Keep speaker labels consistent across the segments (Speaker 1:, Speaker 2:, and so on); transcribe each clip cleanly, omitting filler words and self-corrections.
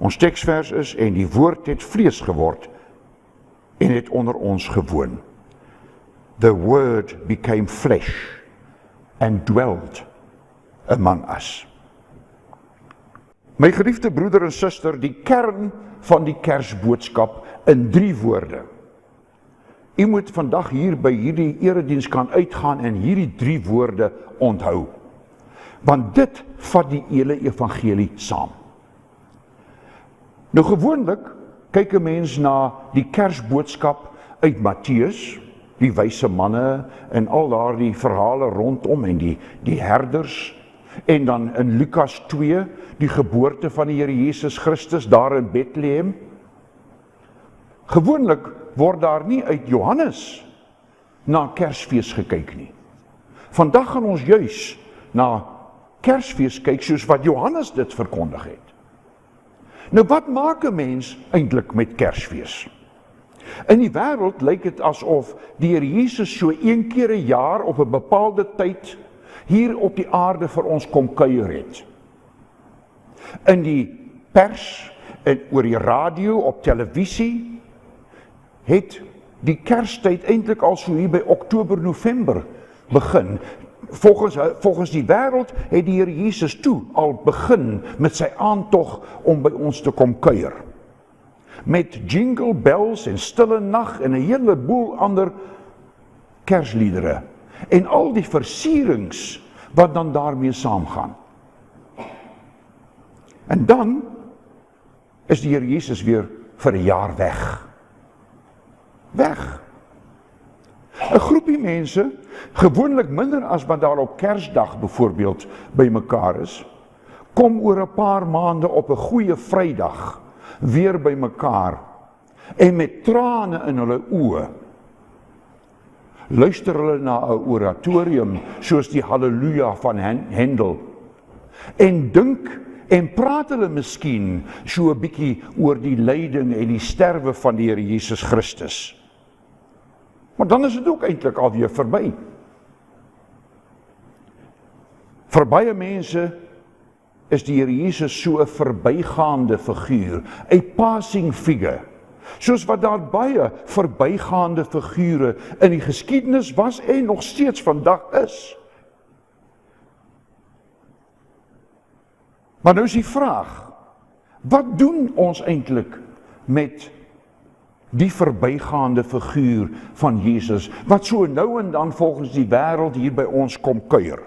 Speaker 1: Ons teksvers is, en die woord het vlees geword en het onder ons gewoon. The word became flesh and dwelt among us. My geliefde broeder en suster, die kern van die Kersboodskap in 3 woorde. U moet vandag hier by hierdie erediens kan uitgaan en hierdie 3 woorde onthou. Want dit vat die hele evangelie saam. Nou gewoonlik kyk 'n mens na die Kersboodskap uit Matteus, die wyse manne en al daardie verhale rondom en die herders, en dan in Lukas 2, die geboorte van die Here Jesus Christus daar in Bethlehem. Gewoonlik word daar nie uit Johannes na Kersfees gekyk nie. Vandag gaan ons juis na Kersfees kyk soos wat Johannes dit verkondig het. Nou wat maak 'n mens eintlik met Kersfees? In die wêreld lyk dit asof die Here Jesus so 1 keer 'n jaar op 'n bepaalde tyd hier op die aarde vir ons kom kuier het. In die pers en oor die radio, op televisie, het die Kerstyd eintlik al so hier by Oktober, November begin. Volgens die wêreld het die Here Jesus toe al begin met sy aantog om by ons te kom kuier. Met jingle bells en stille nag en 'n hele boel ander kersliedere. En al die versierings wat dan daarmee saamgaan. En dan is die Here Jesus weer vir 'n jaar weg. Weg. 'n Groepie mense, gewoonlik minder as wat daar op Kersdag byvoorbeeld by mekaar is, kom oor 'n paar maande op 'n goeie Vrydag weer by mekaar en met trane in hulle oë luister hulle na 'n oratorium soos die Halleluja van Handel en dink en praat hulle miskien so 'n bietjie oor die lyding en die sterwe van die Here Jesus Christus. Maar dan is dit ook eintlik alweer verby. Vir baie mense is die Here Jesus so 'n verbygaande figuur, 'n passing figure. Soos wat daar baie verbygaande figure in die geskiedenis was en nog steeds vandag is. Maar nou is die vraag, wat doen ons eintlik met die verbygaande figuur van Jesus, wat so nou en dan volgens die wêreld hier by ons kom kuier?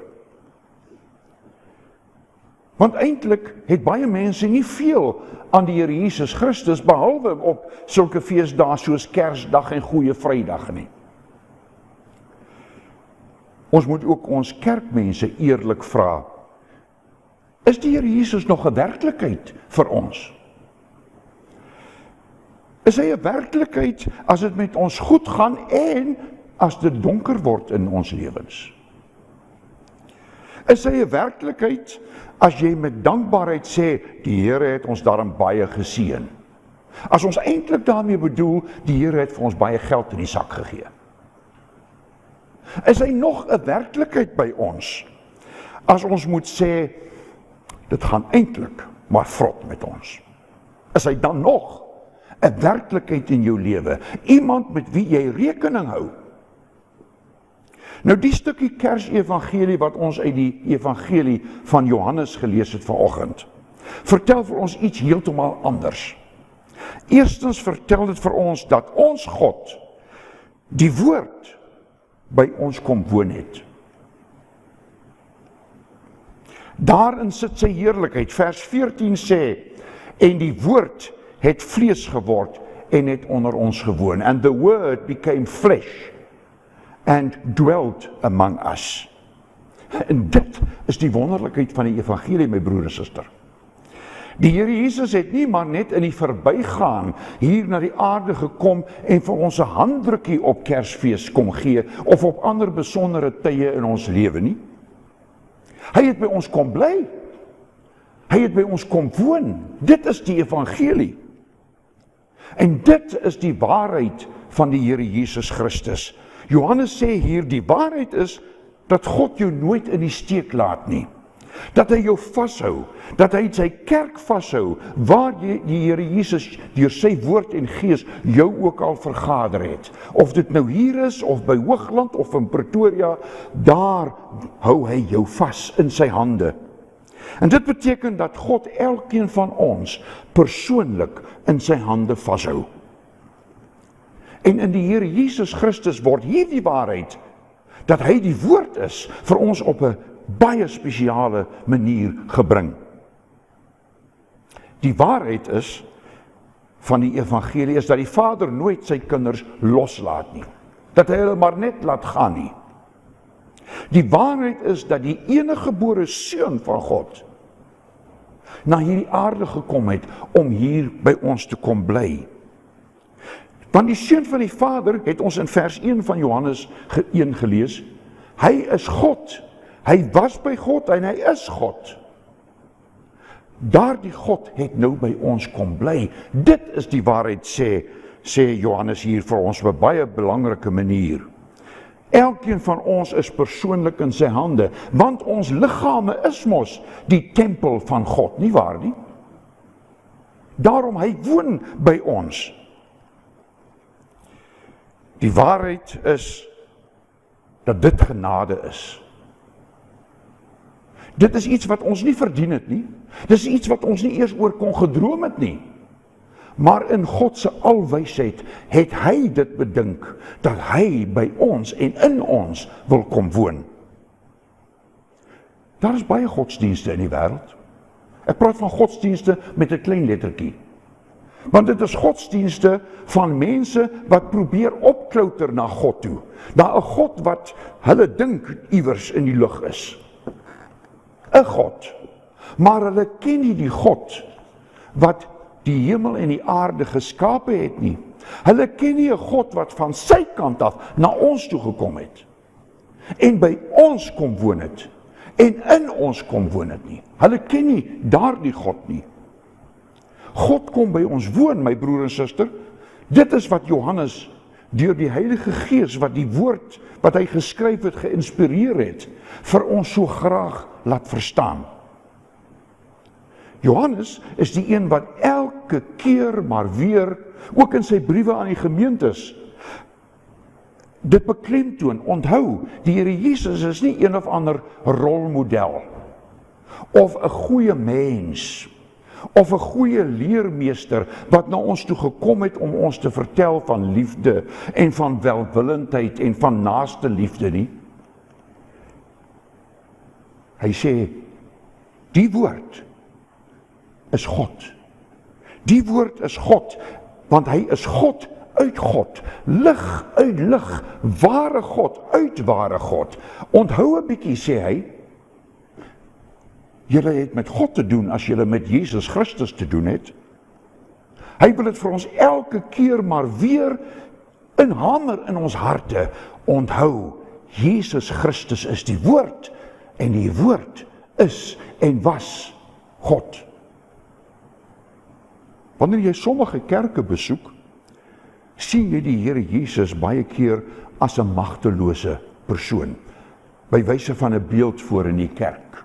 Speaker 1: Want eintlik het baie mense nie veel aan die Here Jesus Christus, behalwe op sulke feesdae soos Kersdag en Goeie Vrydag nie. Ons moet ook ons kerkmense eerlik vra, is die Here Jesus nog 'n werklikheid vir ons? Is hy 'n werklikheid as dit met ons goed gaan en as dit donker word in ons lewens? Is hy 'n werklikheid as jy met dankbaarheid sê, die Here het ons daarin baie geseën? As ons eintlik daarmee bedoel, die Here het vir ons baie geld in die sak gegee. Is hy nog 'n werklikheid by ons? As ons moet sê, dit gaan eintlik maar vrot met ons. Is hy dan nog 'n werklikheid in jou lewe? Iemand met wie jy rekening hou? Nou die stukkie Kersevangelie wat ons uit die evangelie van Johannes gelees het vanoggend, vertel vir ons iets heeltemal anders. Eerstens vertel dit vir ons dat ons God, die woord, by ons kom woon het. Daarin sit sy heerlikheid. Vers 14 sê, en die woord het vlees geword en het onder ons gewoon. And the word became flesh and dwelt among us. En dit is die wonderlikheid van die evangelie, my broer en suster. Die Here Jesus het nie maar net in die verbygaan hier na die aarde gekom en vir ons 'n handdrukkie op Kersfees kom gee of op ander besondere tye in ons lewe nie. Hy het by ons kom bly. Hy het by ons kom woon. Dit is die evangelie. En dit is die waarheid van die Here Jesus Christus. Johannes sê hier, die waarheid is dat God jou nooit in die steek laat nie. Dat hy jou vashou, dat hy sy kerk vashou, waar die Here Jesus deur sy woord en gees jou ook al vergader het. Of dit nou hier is, of by Hoogland, of in Pretoria, daar hou hy jou vas in sy hande. En dit beteken dat God elkeen van ons persoonlik in sy hande vashou. En in die Here Jesus Christus word hierdie waarheid, dat hy die woord is, vir ons op 'n baie spesiale manier gebring. Die waarheid is, van die evangelie is, dat die Vader nooit sy kinders loslaat nie. Dat hy hulle maar net laat gaan nie. Die waarheid is, dat die eniggebore seun van God, na hierdie aarde gekom het, om hier by ons te kom bly. Want die seun van die Vader, het ons in vers 1 van Johannes 1 gelees, hy is God, hy was by God en hy is God. Daardie God het nou by ons kom bly. Dit is die waarheid, sê Johannes hier vir ons op 'n baie belangrike manier. Elkeen van ons is persoonlik in sy hande, want ons liggame is mos die tempel van God, nie waar nie? Daarom hy woon by ons. Die waarheid is dat dit genade is. Dit is iets wat ons nie verdien het nie. Dit is iets wat ons nie eers oor kon gedroom het nie. Maar in God se alwysheid het hy dit bedink, dat hy by ons en in ons wil kom woon. Daar is baie godsdienste in die wêreld. Ek praat van godsdienste met 'n klein lettertjie. Want dit is godsdienste van mense wat probeer opklouter na God toe. Na 'n God wat hulle dink iewers in die lug is. 'n God. Maar hulle ken nie die God wat die hemel en die aarde geskape het nie. Hulle ken nie 'n God wat van sy kant af na ons toe gekom het. En by ons kom woon het. En in ons kom woon het nie. Hulle ken nie daardie God nie. God kom by ons woon, my broer en suster. Dit is wat Johannes deur die Heilige Gees, wat die woord wat hy geskryf het, geïnspireer het, vir ons so graag laat verstaan. Johannes is die een wat elke keer maar weer, ook in sy briewe aan die gemeentes, dit beklemtoon. Onthou, die Here Jesus is nie een of ander rolmodel, of 'n goeie mens, of 'n goeie leermeester, wat na ons toe gekom het om ons te vertel van liefde, en van welwillendheid, en van naaste liefde nie. Hy sê, die woord is God. Die woord is God, want hy is God uit God, lig uit lig, ware God uit ware God. Onthou 'n bietjie, sê hy, julle het met God te doen as julle met Jesus Christus te doen het. Hy wil dit vir ons elke keer maar weer inhamer in ons harte. Onthou, Jesus Christus is die woord, en die woord is en was God. Wanneer jy sommige kerke besoek, sien jy die Here Jesus baie keer as 'n magtelose persoon, by wyse van 'n beeld voor in die kerk,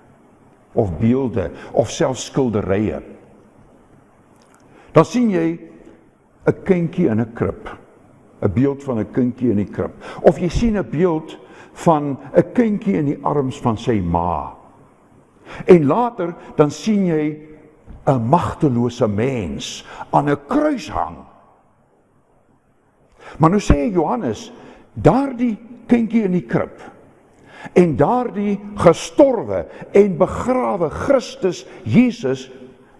Speaker 1: of beelde, of selfs skilderye. Dan sien jy 'n kindjie in 'n krib, 'n beeld van 'n kindjie in die krib, of jy sien 'n beeld van 'n kindjie in die arms van sy ma. En later dan sien jy 'n magtelose mens aan 'n kruis hang. Maar nou sê Johannes, daardie kindjie in die krib, en daardie gestorwe en begrawe Christus Jesus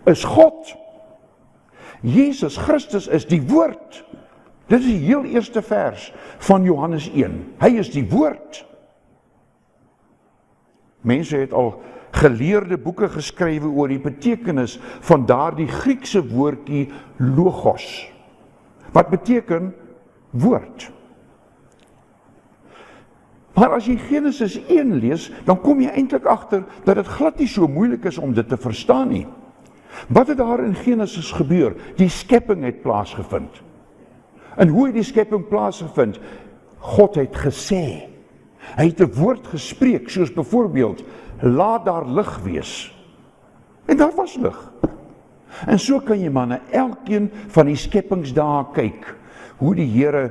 Speaker 1: is God. Jesus Christus is die woord. Dit is die heel eerste vers van Johannes 1. Hy is die woord. Mense het al geleerde boeke geskrywe oor die betekenis van daardie Griekse woordjie logos, wat beteken woord. Maar as jy Genesis 1 lees, dan kom jy eintlik agter dat dit glad nie so moeilik is om dit te verstaan nie. Wat het daar in Genesis gebeur? Die skepping het plaasgevind. En hoe het die skepping plaasgevind? God het gesê. Hy het 'n woord gespreek, soos byvoorbeeld, laat daar lig wees. En daar was lig. En so kan jy maar na elkeen van die skepingsdae kyk, hoe die Here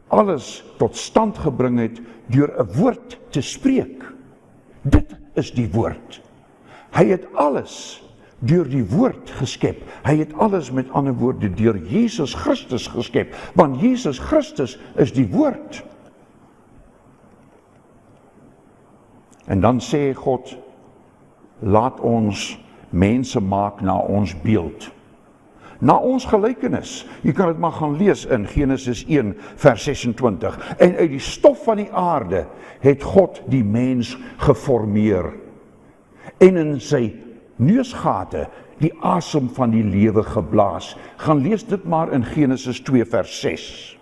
Speaker 1: alles tot stand gebring het, deur 'n woord te spreek. Dit is die woord. Hy het alles deur die woord geskep. Hy het alles met ander woorde deur Jesus Christus geskep, want Jesus Christus is die woord. En dan sê God, laat ons mense maak na ons beeld. Na ons gelykenis. Jy kan dit maar gaan lees in Genesis 1 vers 26. En uit die stof van die aarde het God die mens geformeer. En in sy neusgate die asem van die lewe geblaas. Gaan lees dit maar in Genesis 2 vers 6.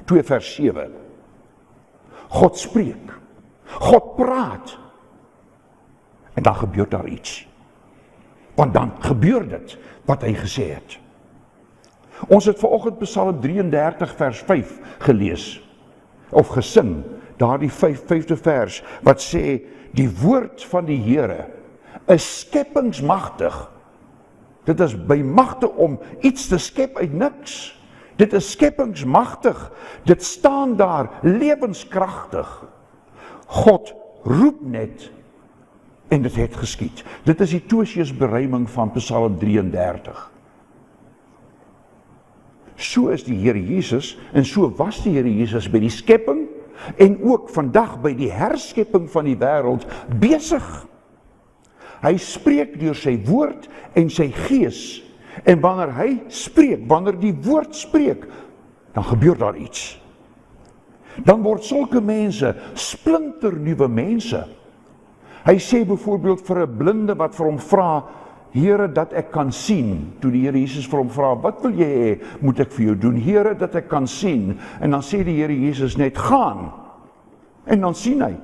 Speaker 1: 2 vers 7. God spreek. God praat. En dan gebeur daar iets. Want dan gebeur dit wat hy gesê het. Ons het vanoggend Psalm 33 vers 5 gelees, of gesing, daardie 5de vers, wat sê, die woord van die Here is skepingsmagtig. Dit is by magte om iets te skep uit niks. Dit is skepingsmagtig. Dit staan daar lewenskragtig. God roep net en dit het geskied. Dit is die Tosius beruiming van Psalm 33. So is die Here Jesus, en so was die Here Jesus by die skepping, en ook vandag by die herskepping van die wêreld besig. Hy spreek deur sy woord en sy gees, en wanneer hy spreek, wanneer die woord spreek, dan gebeur daar iets. Dan word sulke mense splinternuwe mense. Hy sê byvoorbeeld vir 'n blinde wat vir hom vra, Here, dat ek kan sien. Toe die Here Jesus vir hom vra, wat wil jy hê, moet ek vir jou doen? Here, dat ek kan sien. En dan sê die Here Jesus net, gaan. En dan sien hy.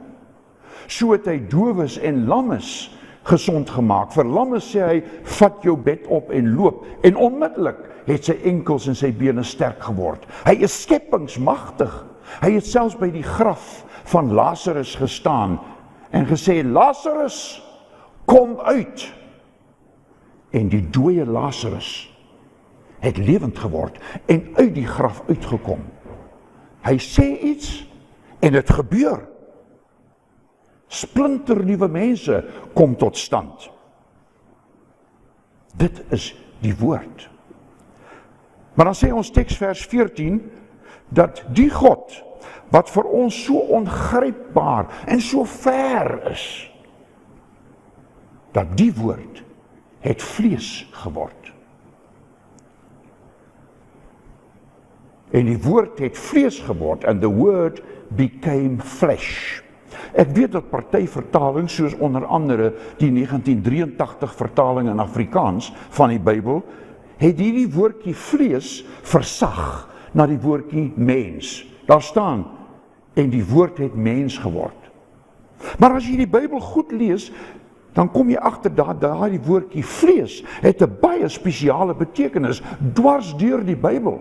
Speaker 1: So het hy dowes en lammes gesond gemaak. Vir lammes sê hy, vat jou bed op en loop. En onmiddellik het sy enkels en sy bene sterk geword. Hy is skepingsmagtig. Hy het selfs by die graf van Lazarus gestaan en gesê, Lazarus, kom uit. En die dooie Lazarus het lewend geword en uit die graf uitgekom. Hy sê iets en dit gebeur. Splinternuwe mense kom tot stand. Dit is die woord. Maar dan sê ons teksvers 14, dat die God, wat vir ons so ongrypbaar en so ver is, dat die woord het vlees geword. En die woord het vlees geword, and the word became flesh. Ek weet dat party vertalings, soos onder andere die 1983 vertaling in Afrikaans van die Bybel, het hierdie woordjie vlees versag na die woordjie mens. Daar staan, en die woord het mens geword. Maar as jy die Bybel goed lees, dan kom jy agter dat die woordjie vlees het 'n baie spesiale betekenis dwars deur die Bybel.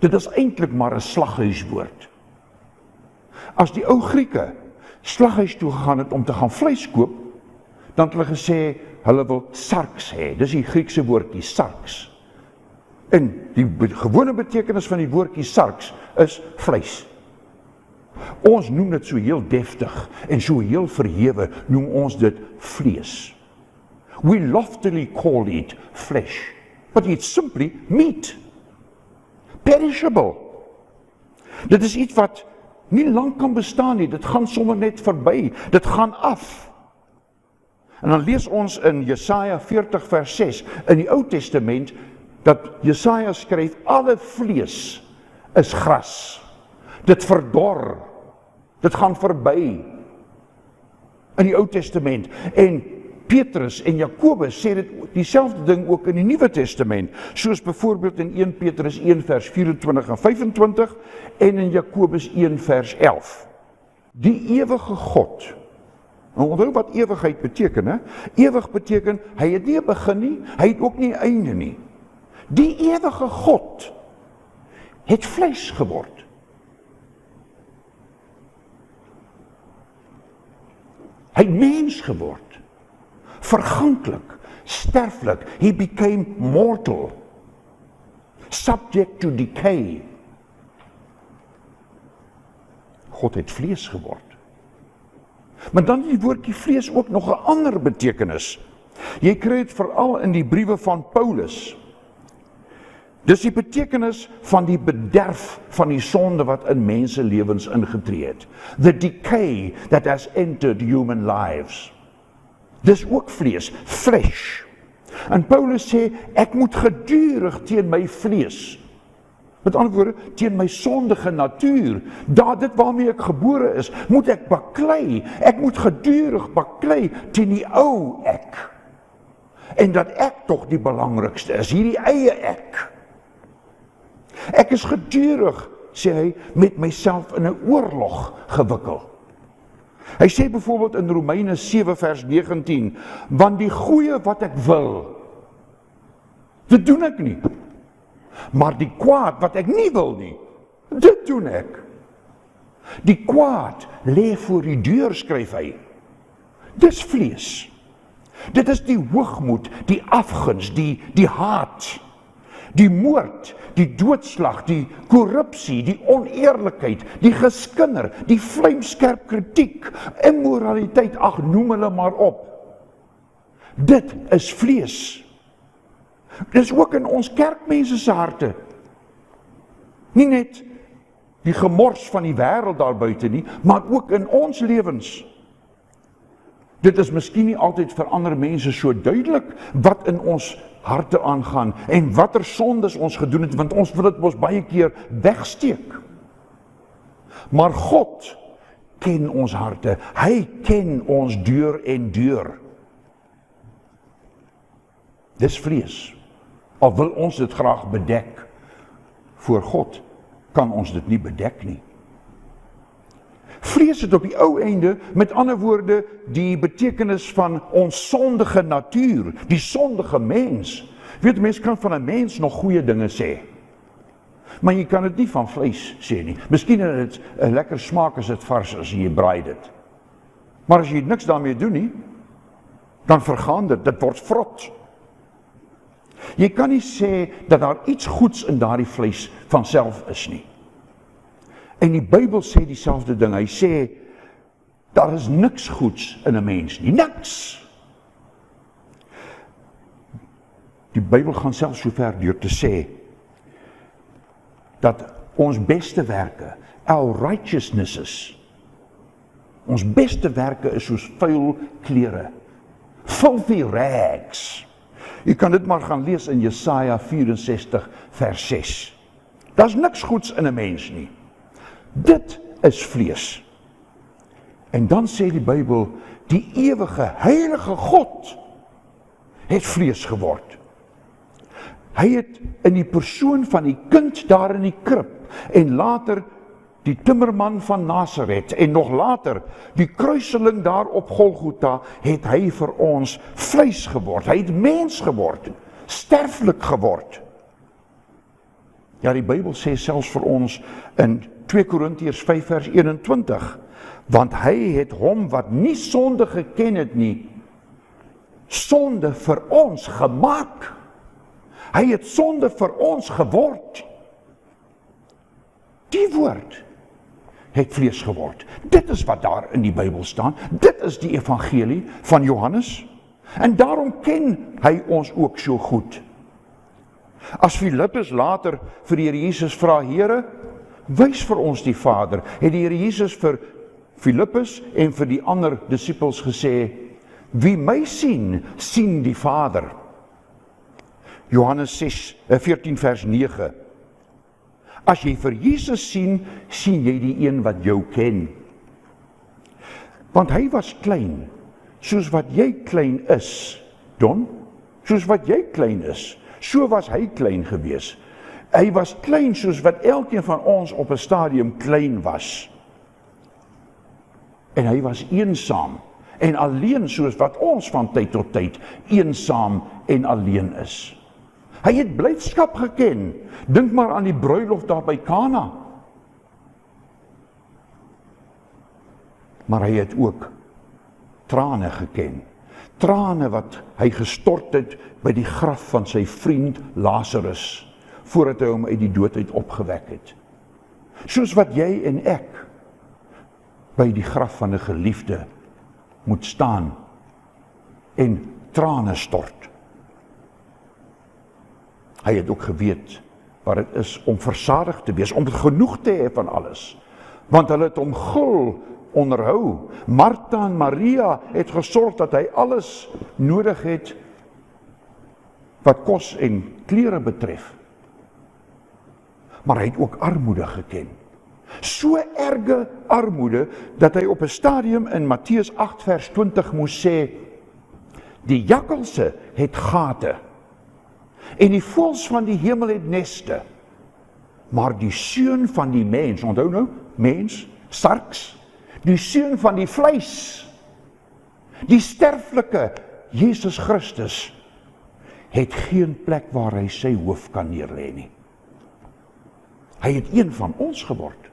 Speaker 1: Dit is eintlik maar 'n slaghuiswoord. As die ou Grieke slaghuis toe gegaan het om te gaan vleis koop, dan het hulle gesê, hulle wil sarks hê. Dis die Griekse woordjie sarks. En die gewone betekenis van die woordjie sarks is vleis. Ons noem dit so heel deftig en so heel verhewe, noem ons dit vlees. We loftily call it flesh, but it's simply meat. Perishable. Dit is iets wat nie lang kan bestaan nie, dit gaan sommer net verby, dit gaan af. En dan lees ons in Jesaja 40 vers 6, in die Ou Testament, dat Jesaja skryf, alle vlees is gras. Dit verdor, dit gaan verby in die Ou Testament. En Petrus en Jakobus sê dit dieselfde ding ook in die Nuwe Testament, soos byvoorbeeld in 1 Petrus 1 vers 24 en 25 en in Jakobus 1 vers 11. Die ewige God, en onthou wat ewigheid beteken, hè? Ewig beteken, hy het nie 'n begin nie, hy het ook nie 'n einde nie. Die ewige God het vleis geword. Hy het mens geword. Verganklik, sterflik. He became mortal. Subject to decay. God het vlees geword. Maar dan het die woordjie vlees ook nog 'n ander betekenis. Jy kry dit veral in die briewe van Paulus. Dis die betekenis van die bederf van die sonde wat in mense lewens ingetree het. The decay that has entered human lives. Dis ook vlees, flesh. En Paulus sê, ek moet gedurig teen my vlees. Met ander woorde, teen my sondige natuur, dit waarmee ek gebore is, moet ek baklei. Ek moet gedurig baklei teen die ou ek. En dat ek tog die belangrikste is, hierdie eie ek. Ek is gedurig, sê hy, met myself in 'n oorlog gewikkel. Hy sê byvoorbeeld in Romeine 7 vers 19, want die goeie wat ek wil, dit doen ek nie. Maar die kwaad wat ek nie wil nie, dit doen ek. Die kwaad lê voor die deur, skryf hy. Dis vlees. Dit is die hoogmoed, die afguns, die haat, die moord, die doodslag, die korrupsie, die oneerlikheid, die geskinder, die vlijmskerp kritiek, immoraliteit, ag noem hulle maar op. Dit is vlees. Dis ook in ons kerkmense se harte. Nie net die gemors van die wêreld daar buite nie, maar ook in ons lewens. Dit is miskien nie altyd vir ander mense so duidelik wat in ons harte aangaan en watter sondes ons gedoen het, want ons wil dit mos baie keer wegsteek. Maar God ken ons harte. Hy ken ons deur en deur. Dis vlees. Al wil ons dit graag bedek, voor God kan ons dit nie bedek nie. Vlees het op die ou einde, met ander woorde, die betekenis van ons sondige natuur, die sondige mens. Weet, mens kan van 'n mens nog goeie dinge sê, maar jy kan dit nie van vleis sê nie. Miskien het dit 'n lekker smaak as dit vars is, as jy braai dit. Maar as jy niks daarmee doen nie, dan vergaan dit word vrot. Jy kan nie sê dat daar iets goeds in daardie vleis van self is nie. En die Bybel sê dieselfde ding. Hy sê, daar is niks goeds in 'n mens nie. Niks! Die Bybel gaan selfs so ver deur te sê, dat ons beste werke, our righteousnesses, ons beste werke is soos vuil klere, filthy rags. Jy kan dit maar gaan lees in Jesaja 64 vers 6. Daar's niks goeds in 'n mens nie. Dit is vlees. En dan sê die Bybel, die ewige, heilige God het vlees geword. Hy het in die persoon van die kind daar in die krib, en later die timmerman van Nasaret, en nog later die kruiseling daar op Golgotha, het hy vir ons vleis geword. Hy het mens geword, sterflik geword. Ja, die Bybel sê selfs vir ons in 2 Korintiërs 5 vers 21, want hy het hom wat nie sonde geken het nie, sonde vir ons gemaak. Hy het sonde vir ons geword. Die woord het vlees geword. Dit is wat daar in die Bybel staan. Dit is die evangelie van Johannes. En daarom ken hy ons ook so goed. As Filippus later vir die Here Jesus vra, Here, wys vir ons die Vader, het die Here Jesus vir Filippus en vir die ander disippels gesê, wie my sien, sien die Vader. Johannes 14 vers 9. As jy vir Jesus sien, sien jy die een wat jou ken. Want hy was klein, soos wat jy klein is, Don, soos wat jy klein is, so was hy klein gewees. Hy was klein soos wat elkeen van ons op 'n stadium klein was. En hy was eensaam en alleen soos wat ons van tyd tot tyd eensaam en alleen is. Hy het blydskap geken. Dink maar aan die bruiloft daar by Kana. Maar hy het ook trane geken. Trane wat hy gestort het by die graf van sy vriend Lazarus, voordat hy hom uit die dood uit opgewek het. Soos wat jy en ek by die graf van 'n geliefde moet staan en trane stort. Hy het ook geweet wat dit is om versadig te wees, om genoeg te hê van alles, want hulle het hom gul onderhou. Martha en Maria het gesorg dat hy alles nodig het wat kos en klere betref. Maar hy het ook armoede geken. So erge armoede, dat hy op 'n stadium in Matteus 8 vers 20 moes sê, die jakkalse het gate, en die voëls van die hemel het neste, maar die seun van die mens, onthou nou, mens, sarks, die seun van die vleis, die sterflike Jesus Christus, het geen plek waar hy sy hoof kan neerlê nie. Hy het een van ons geword.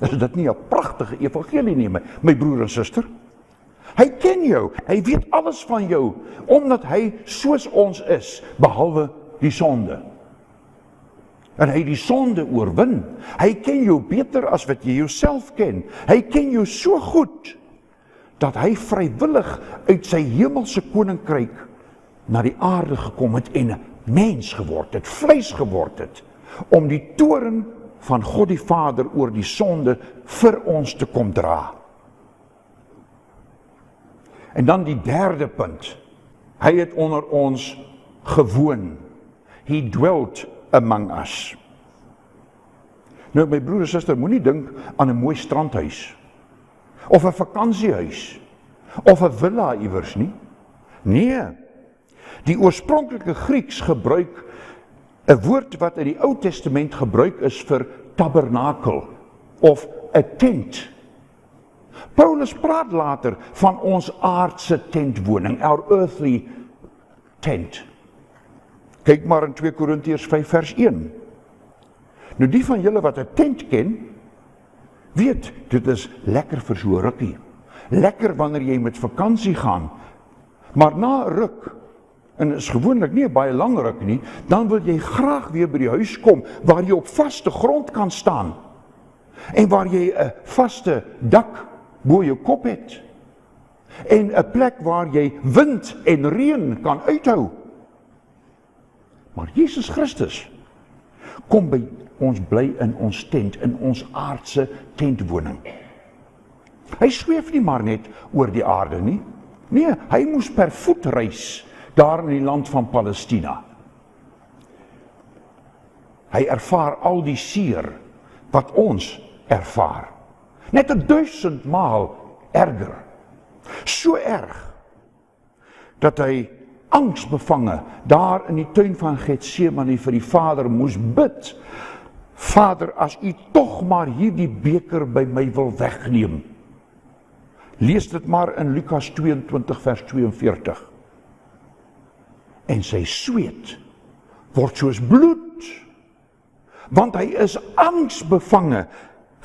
Speaker 1: Is dit nie 'n pragtige evangelie nie, my broer en suster? Hy ken jou, hy weet alles van jou, omdat hy soos ons is, behalwe die sonde. En hy die sonde oorwin. Hy ken jou beter as wat jy jouself ken. Hy ken jou so goed, dat hy vrywillig uit sy hemelse koninkryk na die aarde gekom het en 'n mens geword het, vleis geword het, om die toorn van God die Vader oor die sonde vir ons te kom dra. En dan die derde punt. Hy het onder ons gewoon. He dwelt among us. Nou, my broer en suster, moenie dink aan 'n mooi strandhuis, of 'n vakansiehuis, of 'n villa iewers nie. Nee, die oorspronklike Grieks gebruik 'n woord wat in die Ou Testament gebruik is vir tabernakel, of 'n tent. Paulus praat later van ons aardse tentwoning, our earthly tent. Kyk maar in 2 Korintiërs 5 vers 1. Nou die van julle wat 'n tent ken, weet, dit is lekker vir so 'n rukkie. Lekker wanneer jy met vakansie gaan, maar na 'n ruk, en is gewoonlik nie 'n baie lang ruk nie, dan wil jy graag weer by die huis kom, waar jy op vaste grond kan staan, en waar jy 'n vaste dak bo jou kop het, en 'n plek waar jy wind en reën kan uithou. Maar Jesus Christus kom by ons bly in ons tent, in ons aardse tentwoning. Hy sweef nie maar net oor die aarde nie. Nee, hy moes per voet reis daar in die land van Palestina. Hy ervaar al die seer wat ons ervaar. Net 1000 maal erger. So erg dat hy angsbevange daar in die tuin van Getsemane vir die Vader moes bid. Vader, as u tog maar hierdie beker by my wil wegneem. Lees dit maar in Lukas 22 vers 42. En sy sweet word soos bloed, want hy is angsbevange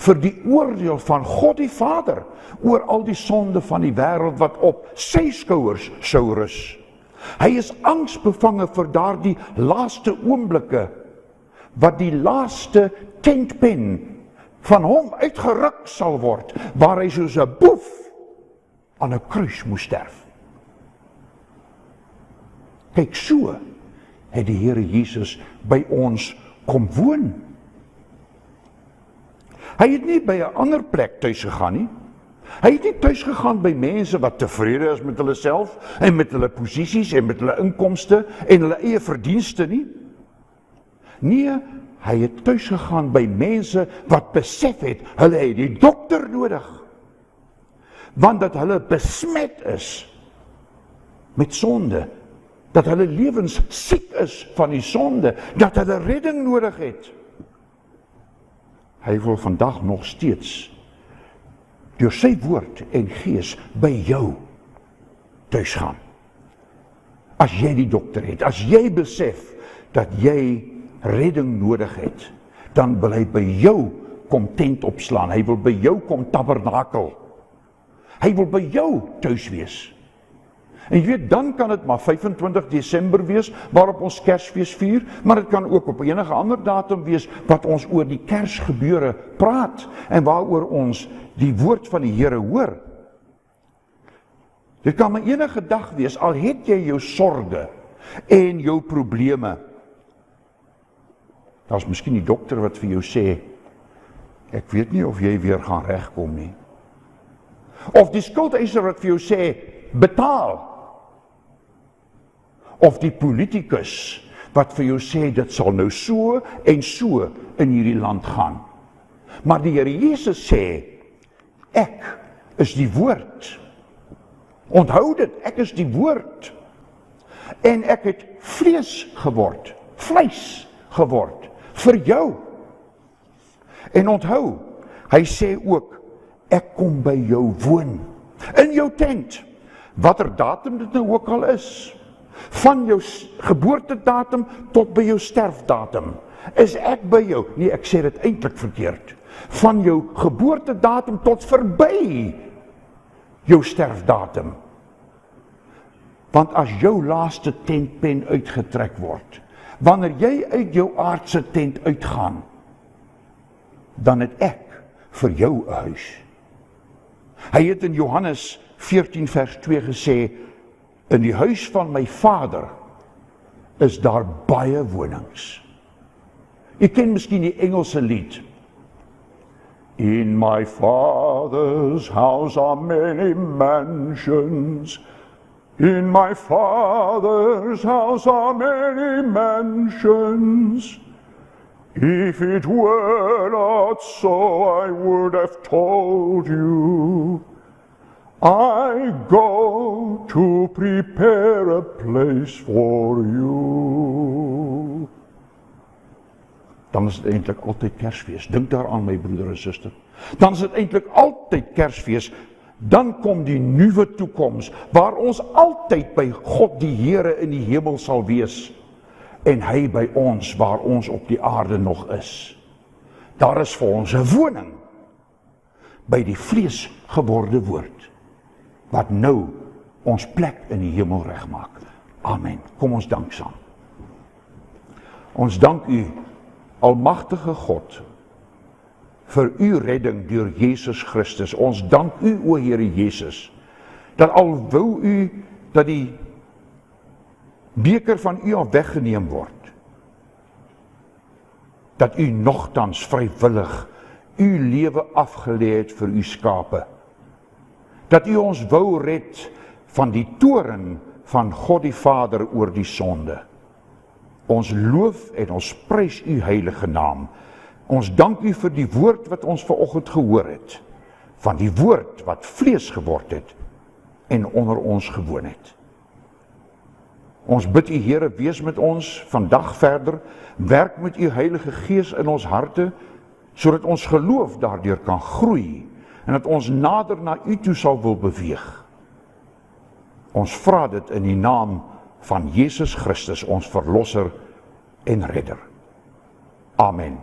Speaker 1: vir die oordeel van God die Vader oor al die sonde van die wêreld wat op sy skouers sou rus. Hy is angsbevange vir daardie laaste oomblikke wat die laaste tentpen van hom uitgeruk sal word, waar hy soos 'n boef aan 'n kruis moes sterf. Kyk, so het die Here Jesus by ons kom woon. Hy het nie by 'n ander plek tuis gegaan nie. Hy het nie tuis gegaan by mense wat tevrede is met hulle self en met hulle posisies en met hulle inkomste en hulle eie verdienste nie. Nee, hy het tuis gegaan by mense wat besef het, hulle het die dokter nodig. Want dat hulle besmet is met sonde, dat hulle lewens siek is van die sonde, dat hulle redding nodig het. Hy wil vandag nog steeds deur sy woord en gees by jou tuis gaan. As jy die dokter het, as jy besef dat jy redding nodig het, dan wil hy by jou kom tent opslaan, hy wil by jou kom tabernakel. Hy wil by jou tuis wees. En jy weet, dan kan dit maar 25 Desember wees, waarop ons Kersfees vier, maar dit kan ook op enige ander datum wees, wat ons oor die Kersgebeure praat, en waaroor ons die woord van die Here hoor. Dit kan maar enige dag wees, al het jy jou sorge en jou probleme. Daar is miskien die dokter wat vir jou sê, ek weet nie of jy weer gaan regkom nie. Of die skuldeiser wat vir jou sê, betaal. Of die politicus wat vir jou sê, dit sal nou so en so in hierdie land gaan. Maar die Here Jesus sê, ek is die woord. Onthou dit, ek is die woord. En ek het vlees geword, vleis geword, vir jou. En onthou, hy sê ook, ek kom by jou woon, in jou tent, watter datum dit nou ook al is, van jou geboortedatum tot by jou sterfdatum, is ek by jou, nee ek sê dit eintlik verkeerd, van jou geboortedatum tot verby jou sterfdatum. Want as jou laaste tentpen uitgetrek word, wanneer jy uit jou aardse tent uitgaan, dan het ek vir jou 'n huis. Hy het in Johannes 14 vers 2 gesê, in die huis van my Vader is daar baie wonings. Jy ken miskien die Engelse lied. In my Father's house are many mansions. In my Father's house are many mansions. If it were not so, I would have told you. I go to prepare a place for you. Dan is dit eintlik altyd Kersfees. Dink daaraan, my broeder en suster. Dan is dit eintlik altyd Kersfees. Dan kom die nuwe toekoms, waar ons altyd by God die Here in die hemel sal wees, en hy by ons, waar ons op die aarde nog is. Daar is vir ons 'n woning, by die vlees geworde woord, wat nou ons plek in die hemel regmaak. Amen. Kom ons dank saam. Ons dank u, almagtige God, vir u redding deur Jesus Christus. Ons dank u, o Here Jesus, dat al wou u dat die beker van u al weggeneem word, dat u nogtans vrywillig u lewe afgelê het vir u skape, dat u ons wou red van die toorn van God die Vader oor die sonde. Ons loof en ons prys u heilige naam. Ons dank u vir die woord wat ons vanoggend gehoor het, van die woord wat vlees geword het en onder ons gewoon het. Ons bid u Here, wees met ons vandag verder, werk met u Heilige Gees in ons harte, sodat ons geloof daardeur kan groei, en dat ons nader na u toe sal wil beweeg. Ons vra dit in die naam van Jesus Christus, ons Verlosser en Redder. Amen.